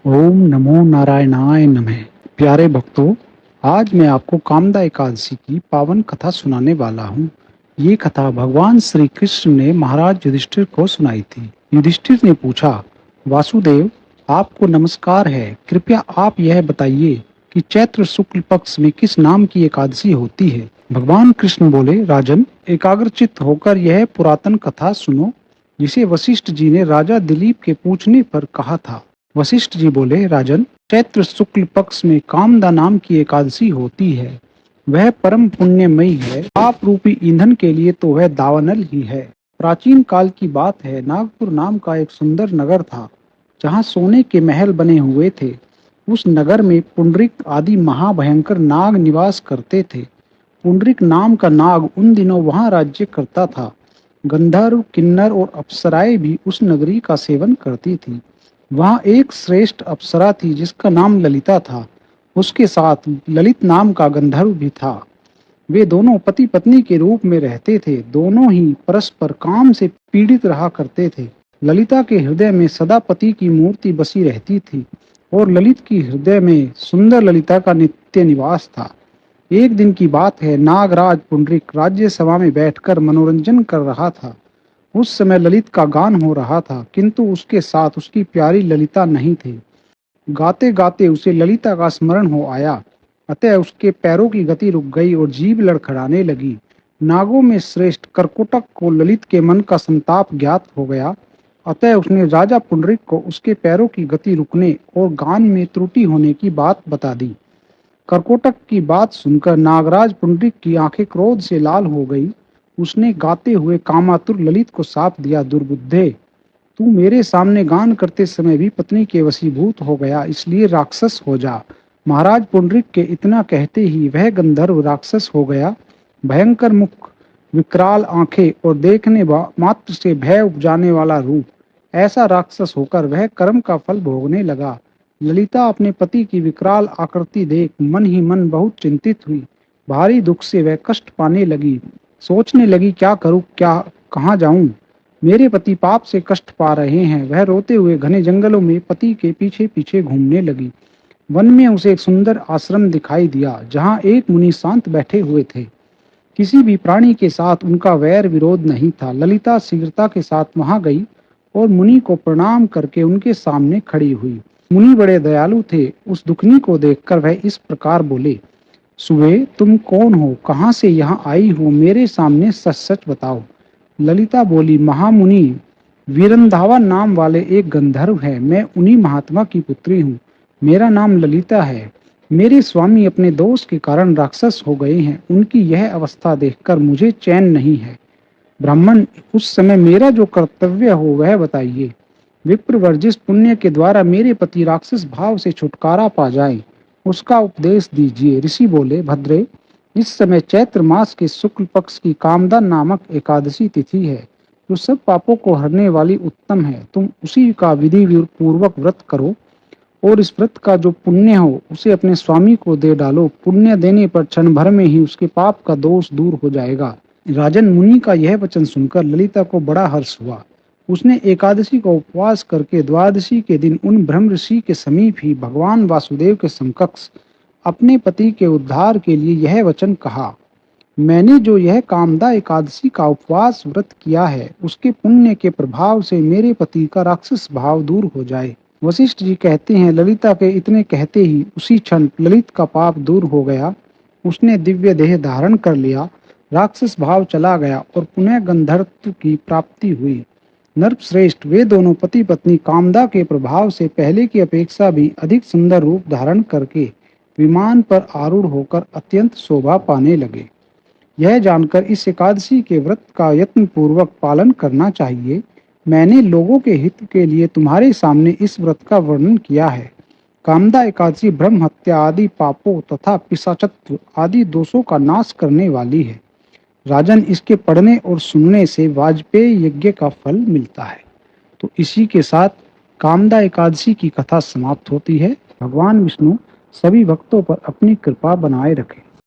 ओम नमो नारायणाय नमः। प्यारे भक्तों, आज मैं आपको कामदा एकादशी की पावन कथा सुनाने वाला हूँ। ये कथा भगवान श्री कृष्ण ने महाराज युधिष्ठिर को सुनाई थी। युधिष्ठिर ने पूछा, वासुदेव, आपको नमस्कार है। कृपया आप यह बताइए कि चैत्र शुक्ल पक्ष में किस नाम की एकादशी होती है। भगवान कृष्ण बोले, राजन, एकाग्रचित्त होकर यह पुरातन कथा सुनो, जिसे वशिष्ठ जी ने राजा दिलीप के पूछने पर कहा था। वशिष्ठ जी बोले, राजन, चैत्र शुक्ल पक्ष में कामदा नाम की एकादशी होती है। वह परम पुण्यमयी है। पाप रूपी ईंधन के लिए तो वह दावानल ही है। प्राचीन काल की बात है। नागपुर नाम का एक सुंदर नगर था, जहाँ सोने के महल बने हुए थे। उस नगर में पुंडरिक आदि महाभयंकर नाग निवास करते थे। पुंडरिक नाम का नाग उन दिनों वहां राज्य करता था। गंधर्व, किन्नर और अप्सराएं भी उस नगरी का सेवन करती थी। वहाँ एक श्रेष्ठ अप्सरा थी जिसका नाम ललिता था। उसके साथ ललित नाम का गंधर्व भी था। वे दोनों पति पत्नी के रूप में रहते थे। दोनों ही परस्पर काम से पीड़ित रहा करते थे। ललिता के हृदय में सदा पति की मूर्ति बसी रहती थी और ललित की हृदय में सुंदर ललिता का नित्य निवास था। एक दिन की बात है। नागराज पुंडरिक राज्य सभा में बैठकर मनोरंजन कर रहा था। उस समय ललित का गान हो रहा था, किंतु उसके साथ उसकी प्यारी ललिता नहीं थी। गाते गाते उसे ललिता का स्मरण हो आया। अतः उसके पैरों की गति रुक गई और जीभ लड़खड़ाने लगी। नागों में श्रेष्ठ करकोटक को ललित के मन का संताप ज्ञात हो गया। अतः उसने राजा पुंडरिक को उसके पैरों की गति रुकने और गान में त्रुटि होने की बात बता दी। करकोटक की बात सुनकर नागराज पुंडरिक की आंखें क्रोध से लाल हो गई। उसने गाते हुए कामातुर ललित को शाप दिया, दुर्बुद्धे, तू मेरे सामने गान करते समय भी पत्नी के वशीभूत हो गया, इसलिए राक्षस हो जा। महाराज पुंडरिक के इतना कहते ही वह गंधर्व राक्षस हो गया। भयंकर मुख, विकराल आंखें और देखने मात्र से भय उपजाने वाला रूप, ऐसा राक्षस होकर वह कर्म का फल भोगने लगा। ललिता अपने पति की विकराल आकृति देख मन ही मन बहुत चिंतित हुई। भारी दुख से वह कष्ट पाने लगी। सोचने लगी, क्या करूं, क्या कहाँ जाऊं। मेरे पति पाप से कष्ट पा रहे हैं। वह रोते हुए घने जंगलों में पति के पीछे पीछे घूमने लगी। वन में उसे एक सुंदर आश्रम दिखाई दिया, जहाँ एक मुनि शांत बैठे हुए थे। किसी भी प्राणी के साथ उनका वैर विरोध नहीं था। ललिता शीघ्रता के साथ वहां गई और मुनि को प्रणाम करके उनके सामने खड़ी हुई। मुनि बड़े दयालु थे। उस दुखनी को देखकर वह इस प्रकार बोले, सुबे, तुम कौन हो, कहाँ से यहाँ आई हो, मेरे सामने सच सच बताओ। ललिता बोली, महामुनि, वीरंधावा नाम वाले एक गंधर्व है। मैं उन्हीं महात्मा की पुत्री हूँ। मेरा नाम ललिता है। मेरे स्वामी अपने दोष के कारण राक्षस हो गए हैं। उनकी यह अवस्था देखकर मुझे चैन नहीं है। ब्राह्मण, उस समय मेरा जो कर्तव्य हो वह बताइए। विप्रवर, जिस पुण्य के द्वारा मेरे पति राक्षस भाव से छुटकारा पा जाए, उसका उपदेश दीजिए। ऋषि बोले, भद्रे, इस समय चैत्र मास के शुक्ल पक्ष की कामदा नामक एकादशी तिथि है, जो सब पापों को हरने वाली उत्तम है। तुम उसी का विधि पूर्वक व्रत करो और इस व्रत का जो पुण्य हो उसे अपने स्वामी को दे डालो। पुण्य देने पर क्षण भर में ही उसके पाप का दोष दूर हो जाएगा। राजन, मुनि का यह वचन सुनकर ललिता को बड़ा हर्ष हुआ। उसने एकादशी का उपवास करके द्वादशी के दिन उन ब्रह्म ऋषि के समीप ही भगवान वासुदेव के समकक्ष अपने पति के उद्धार के लिए यह वचन कहा, मैंने जो यह कामदा एकादशी का उपवास व्रत किया है, उसके पुण्य के प्रभाव से मेरे पति का राक्षस भाव दूर हो जाए। वशिष्ठ जी कहते हैं, ललिता के इतने कहते ही उसी क्षण ललित का पाप दूर हो गया। उसने दिव्य देह धारण कर लिया। राक्षस भाव चला गया और पुनः गंधर्व की प्राप्ति हुई। नरश्रेष्ठ, वे दोनों पति पत्नी कामदा के प्रभाव से पहले की अपेक्षा भी अधिक सुंदर रूप धारण करके विमान पर आरूढ़ होकर अत्यंत शोभा पाने लगे। यह जानकर इस एकादशी के व्रत का यत्न पूर्वक पालन करना चाहिए। मैंने लोगों के हित के लिए तुम्हारे सामने इस व्रत का वर्णन किया है। कामदा एकादशी ब्रह्म हत्या आदि पापों तथा पिशाचत्व आदि दोषों का नाश करने वाली है। राजन, इसके पढ़ने और सुनने से वाजपेयी यज्ञ का फल मिलता है। तो इसी के साथ कामदा एकादशी की कथा समाप्त होती है। भगवान विष्णु सभी भक्तों पर अपनी कृपा बनाए रखें।